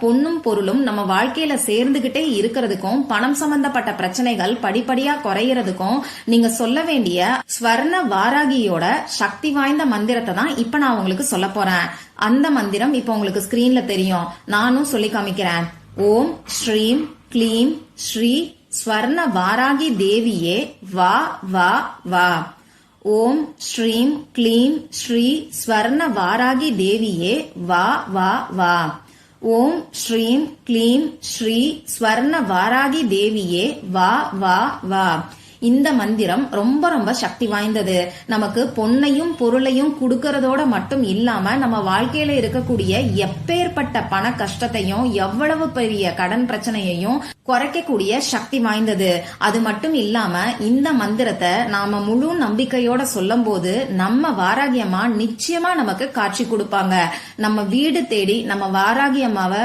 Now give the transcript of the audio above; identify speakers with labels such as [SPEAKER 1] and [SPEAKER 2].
[SPEAKER 1] பொன்னும் பொருளும் நம்ம வாழ்க்கையில சேர்ந்துகிட்டே இருக்கிறதுக்கும் பணம் சம்பந்தப்பட்ட பிரச்சனைகள் படிப்படியா குறையறதுக்கும் நீங்க சொல்ல வேண்டிய ஸ்வர்ண வாராகியோட சக்தி வாய்ந்த மந்திரத்தை தான் இப்ப நான் உங்களுக்கு சொல்ல போறேன். அந்த மந்திரம் இப்ப உங்களுக்கு ஸ்கிரீன்ல தெரியும், நானும் சொல்லி காமிக்கிறேன். ஓம் ஸ்ரீம் க்ளீம் ஸ்ரீ ஸ்வர்ண வாராகி தேவியே வா வா வா. ஓம் ஸ்ரீம் க்ளீம் ஸ்ரீ ஸ்வர்ண வாராகி தேவியே வா வா வா. ஓம் ஸ்ரீம் க்ளீம் ஸ்ரீ ஸ்வர்ண வாராகி தேவியே வா வா வா. இந்த மந்திரம் ரொம்ப ரொம்ப சக்தி வாய்ந்தது. நமக்கு பொன்னையும் பொருளையும் கொடுக்கறதோட மட்டும் இல்லாம நம்ம வாழ்க்கையில இருக்கக்கூடிய எப்பேற்பட்ட பண கஷ்டத்தையும் எவ்வளவு பெரிய கடன் பிரச்சனையையும் குறைக்கக்கூடிய சக்தி வாய்ந்தது. அது மட்டும் இல்லாம இந்த மந்திரத்தை நாம முழு நம்பிக்கையோட சொல்லும் போது நம்ம வாராகி அம்மா நிச்சயமா நமக்கு காட்சி கொடுப்பாங்க. நம்ம வீடு தேடி நம்ம வாராகி அம்மாவை